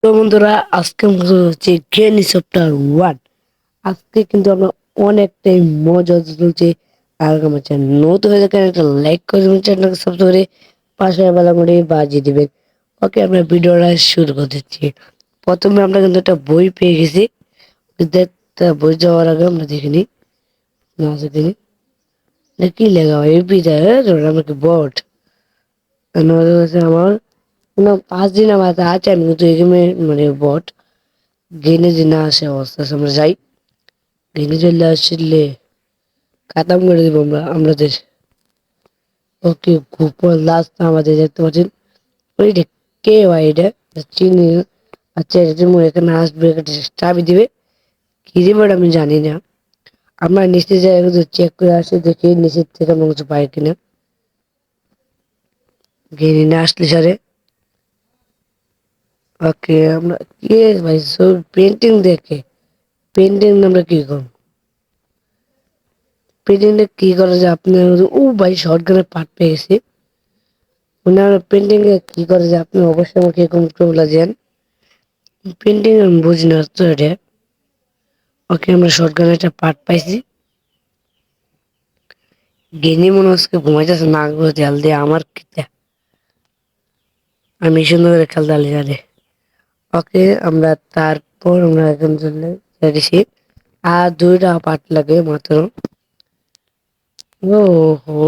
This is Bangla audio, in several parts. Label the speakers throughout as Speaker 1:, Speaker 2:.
Speaker 1: তো বন্ধুরা, আজকে মজা হচ্ছে জ্ঞানী চ্যাপ্টার 1। আজকে কিন্তু আমরা অনেকটাই মজা চলছে। আর আমার চ্যানেল নতুন হয়ে থাকেন, একটা লাইক করে দেবেন, চ্যানেলকে সাবস্ক্রাইব করে পাশে বেল করে বাজিয়ে দিবেন। ওকে, আমরা ভিডিওটা শুরু করে দিচ্ছি। প্রথমে আমরা কিন্তু একটা বই পেয়ে গেছি। দেখতে বই যাওয়ার আগে আমরা দেখিনি না দেখিনি কি লেখা হয় এই বিদায় আমাকে বট আমার কোনো 5 দিন আমার আছে। আমি কিন্তু এখানে মানে বট গেনে যে না আসে অবস্থা আছে, আমরা যাই। গেনে চলে আসলে খাতাম করে দিব আমাদের। ওকে, গোপন লাস্ট আমাদের দেখতে পাচ্ছেন। ওইটা কে ভাই? এটা চিনি না। আচ্ছা, এটা মনে এখানে আসবে, একটা চাবি দিবে। কি দিবে ওটা আমি জানি না। আমরা নিচে যাই, চেক করে আসি, দেখি নিচের থেকে কোনো কিছু পাই কিনা। গেনে না আসলে সারে। ওকে, আমরা কে ভাই সব পেন্টিং দেখে পেন্টিং আমরা কি করব? পেন্টিংটা কি করা যায় আপনার? ও ভাই, শর্ট গানের পার্ট পেয়ে গেছি। ওনার পেন্টিং এ কি করা যায় আপনি অবশ্যই আমাকে কমেন্ট করে বলে দেন। পেন্টিং আমি বুঝি না তো এটা। ওকে, আমরা শর্ট গানের একটা পার্ট পাইছি। গেনি মনে হচ্ছে ঘুমাইতেছে, না করে তেল দিয়ে আমার খেতে আমি সুন্দর করে খেলতে আলি জানে। ওকে, আমরা তারপর আমরা এখন চলে যাচ্ছি। আর দুইটা পার্ট লাগে মাত্র। ও হো,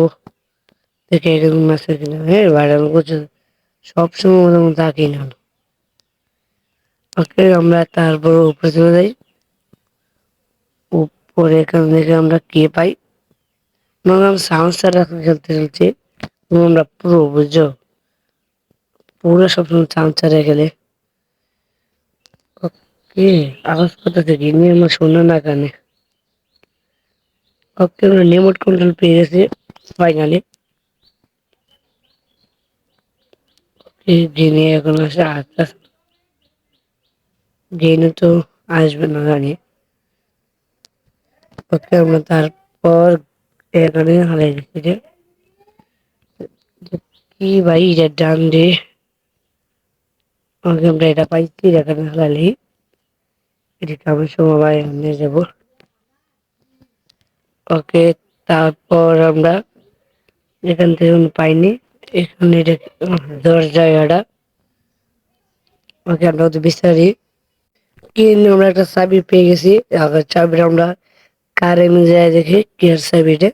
Speaker 1: দেখে এরকম আছে কিনা। হ্যাঁ ভাই, আমি বুঝছি সবসময় মোটামুটি থাকি না। ওকে, আমরা তারপর উপরে চলে যাই। উপরে এখান থেকে আমরা কি পাই? আমরা সাউন্ড স্টার খেলতে খেলছি। আমরা পুরো বুঝছো, পুরো সবসময় সাউন্ড স্টারে খেলে। ওকে, আওয়াজ কোথা থেকে নিয়ে আমার শোনা না কানে। ওকে, আমরা রিমোট কন্ট্রোল পেয়ে গেছি ফাইনালি। গেনে এখন আসে আস্তে আস্তে। গেনে তো আসবে না জানি। ওকে, আমরা তারপর এখানে হারাই গেছি যে কি ভাই, এটা ডান রে। ওকে, আমরা এটা পাইছি, এখানে হারালি। এদিকে আমি সময় নিয়ে যাবো। ওকে, তারপর আমরা এখান থেকে কোনো পাইনি। এখানে দরজা জায়গাটা। ওকে, আমরা তো বিচারি কিন্তু আমরা একটা চাবি পেয়ে গেছি। আবার চাবিটা আমরা কারে নিয়ে যায় দেখি কি আর চাবিটা।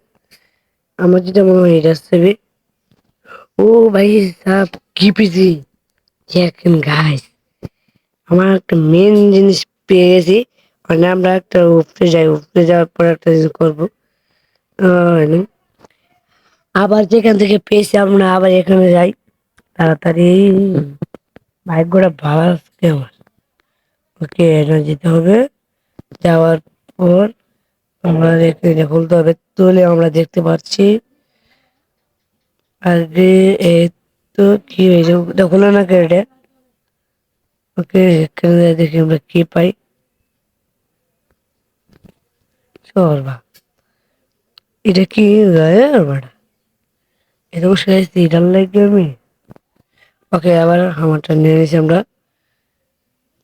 Speaker 1: আমার যেটা মনে হয় এটা চাবি। ও ভাই সাব, কি পেয়েছি দেখেন গাইস, আমার একটা মেন জিনিস পেয়ে গেছি। মানে আমরা একটা উপরে যাই, উপরে যাওয়ার পর একটা জিনিস করবো। আহ, আবার যেখান থেকে পেয়েছি আমরা আবার এখানে যাই তাড়াতাড়ি। ভাগ্যটা ভালো আজকে আমার। ওকে, এটা যেতে হবে। যাওয়ার পর আমরা এখানে খুলতে হবে, তুলে আমরা দেখতে পাচ্ছি আগে এই তো কি হয়েছে, ওটা হলো না কেটে। ওকে, এখানে দেখি আমরা কি পাই। চল বা, এটা কি গায়ে বাড়া, এটা বসে আসছি, এটার লাগবে আমি। ওকে, আবার আমারটা নিয়ে নিয়েছি আমরা।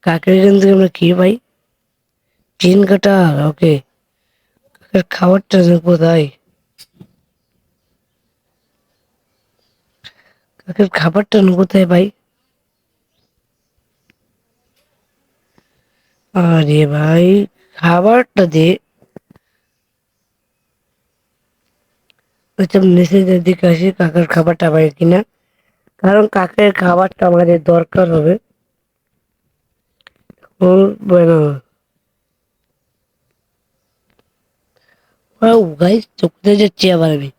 Speaker 1: কাকের এখান থেকে আমরা কি পাই? চিন কাটা। ওকে, কাকের খাবারটা যে কোথায়? কাকের খাবারটা কোথায় পাই? আরে ভাই, খাবারটা দে। ওইসব নিচের দিকে আসি, কাকের খাবারটা পাই কিনা। কারণ কাকের খাবারটা আমাদের দরকার হবে। ও bueno, ও গাইস, চোখতে যাচ্ছি আবার আমি।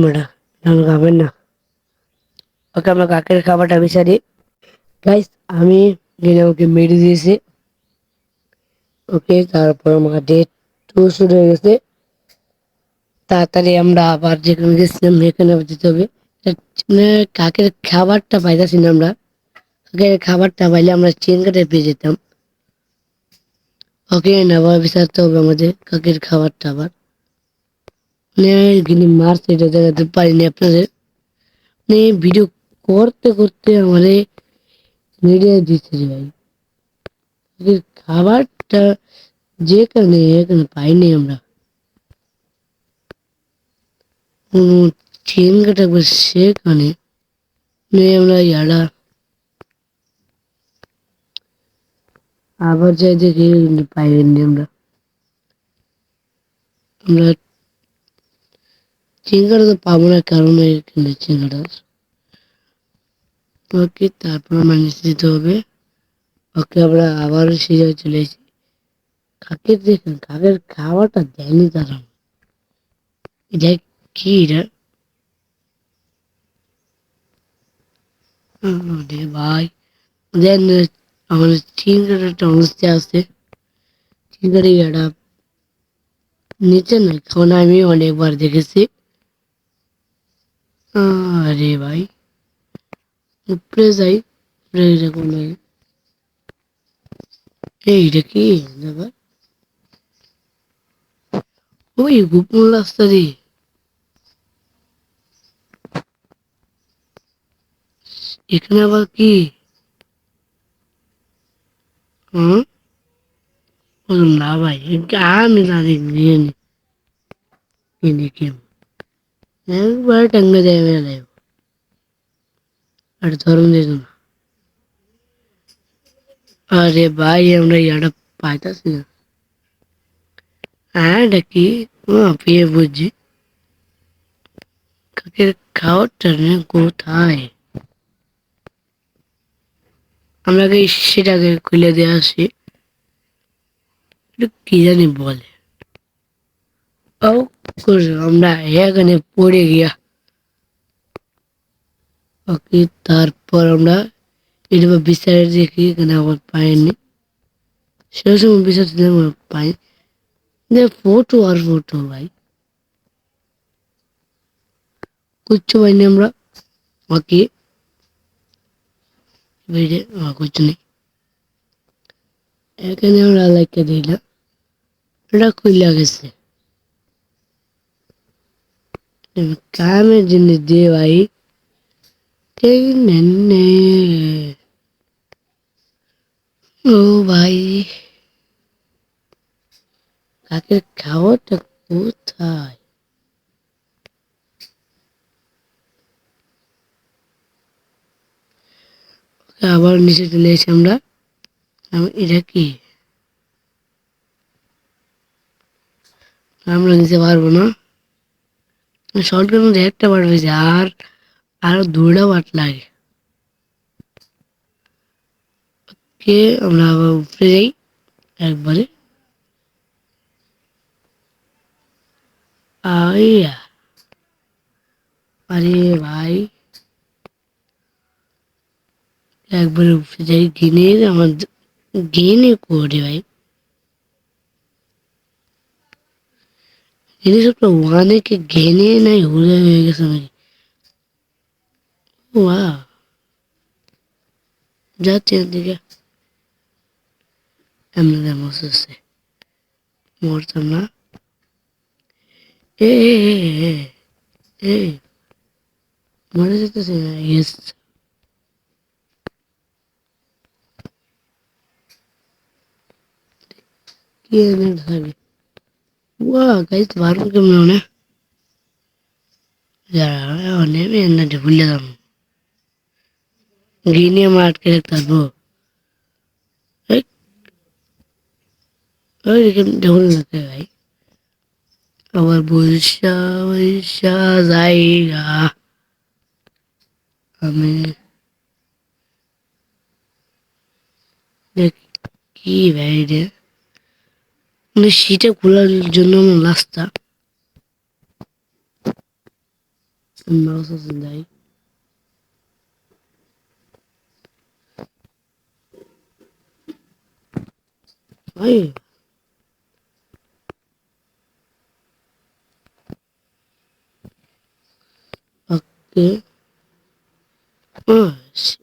Speaker 1: বেটা, আমি খাবেন না। ওকে, আমরা কাকের খাবারটা বিচারি। গাইস, আমি গেলে ওকে মেরে দিয়েছি। ওকে, তারপর আমার ডে 2 শুরু হয়ে গেছে। তাড়াতাড়ি আমরা আবার যেখানে গেছিলাম সেখানে আবার যেতে হবে। মানে কাকের খাবারটা পাইতাছি না আমরা। কাকের খাবারটা পাইলে আমরা চেন কাটে পেয়ে যেতাম। ওকে, আবার বিচারতে হবে আমাদের কাকের খাবারটা আবার। মানে যিনি মারছে এটা দেখাতে পারিনি আপনাদের। মানে ভিডিও করতে করতে আমারে মিডিয়া দিচ্ছে রে ভাই। এদের খাবারটা যেখানে এখানে পাইনি আমরা। কোনো চেন কাটাবো সেখানে নিয়ে আমরা ইয়ারা আবার যাই দেখি পাইনি আমরা। আমরা চিংড়া তো পাবো না, কারণ এখানে চিংড়া ওকে তারপর মানিয়ে দিতে হবে। ওকে আমরা আবারও সেই জায়গায় চলে এসেছি। কাকের দেখেন, কাকের খাওয়াটা দেয়নি তারা। এটা কি এটা? রে ভাই দেন, আমাদের চিংড়ার একটা অবস্থা আছে। চিংড়ি এটা নিচে নয়, কারণ আমি অনেকবার দেখেছি। আরে ভাই উপরে যাই, উপরে এরকম নয়। এইটা কি ব্যাপার? ওই গোপন রাস্তা দিয়ে এখানে আবার কি? হুম, না ভাই আমি না দেখি দেখি একবার টাঙ্গা যায় মেলায় আর ধরুন দেখুন। আরে ভাই আমরা ইয়াটা পাইতাছি না। হ্যাঁ ডাকি পেয়ে বুঝছি। কাকের খাওয়ারটা কোথায়? আমরা আগে সেটাকে খুলে দিয়ে আসি। এটা কি জানি বলে। ও আমরা এখানে পড়ে গিয়া। ওকে তারপর আমরা এটা বিচারে দেখি, এখানে আবার পাইনি। সেই সময় বিচার পাই ফটো আর ফটো ভাই, কিচ্ছু পাইনি আমরা। ওকে কিচ্ছু নেই এখানে। আমরা লাইকে দিই না, এটা খুলে গেছে। কামের জিনিস দিয়ে ভাই নে। ও ভাই কাকের খাওয়াটা কোথায়? আবার নিচে চলে এসে আমরা। এটা কি? আমরা নিতে পারবো না। শর্টকাট মধ্যে একটা বার হয়েছে, আর আরো দুটা বার লাগে। কে আমরা আবার উপরে যাই একবারে। আইয়া আরে ভাই একবারে উপরে যাই, গিনে আমার গিনে করে ভাই। জিনিস একটা ওয়ানে কে ঘেনে নাই হুড়ে হয়ে গেছে নাকি? ওয়া যাচ্ছে এদিকে। এমনি মরতেছে, মরতাম না। এ এ এ এ এ, মরে যেতেছে না। ইয়েস, কি এনে থাকবে। ওয়া গাইস বারো কেমন না যারা নেমে এনে ভুলে যাম গিনে আমার আটকে রাখতে পারবো। ওই দেখুন না ভাই, আবার বৈশা বৈশা জায়গা। আমি দেখ কি ভাই রে, মানে সেটা খোলার জন্য আমার রাস্তা মাউস আছে যাই ভাই। ওকে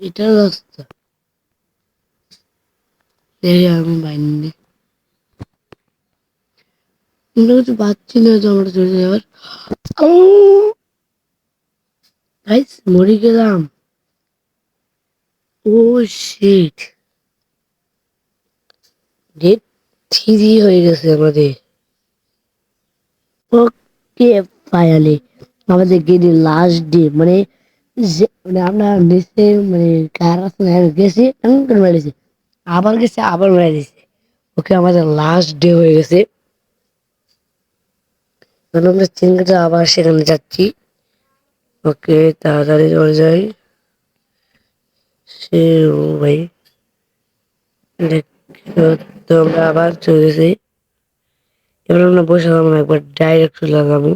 Speaker 1: এটা রাস্তা দেখে আমি বাইনি। আমরা কিছু পাচ্ছি না, তো আমরা চলে যাই আবার। গাইস মরে গেলাম। ও শিট, ডেট 3 হয়ে গেছে আমাদের। ওকে, ফাইনালি আমাদের গেমের লাস্ট ডে, মানে মানে আমরা নিচে মানে কার আছে না, গেছি এমন করে মেরে দিছি, আবার গেছে আবার মেরে দিছে। ওকে, আমাদের লাস্ট ডে হয়ে গেছে। এখন আমরা চিংড়িটা আবার সেখানে যাচ্ছি। ওকে, তাড়াতাড়ি চলে যাই। সে ও ভাই, দেখো তো আমরা আবার চলে গেছি। এবার আমরা বসে থাকবো না, একবার ডাইরেক্ট চলে যাবো।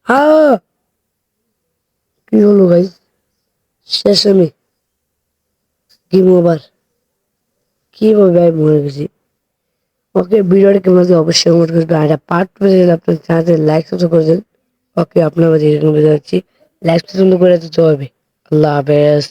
Speaker 1: আহ, কি হলো ভাই, শেষ আমি, গেম ওভার, কিভাবে ভাই মরে গেছি। ওকে, ভিডিওটা কেমন লাগছে অবশ্যই কমেন্ট করবেন। আর এটা পার্ট পেয়ে গেলে আপনার চ্যানেল লাইক সাবস্ক্রাইব করে দেন। ওকে, আপনার মাঝে এরকম বুঝতে পারছি, লাইক পছন্দ করে দিতে হবে। আল্লাহ হাফেজ।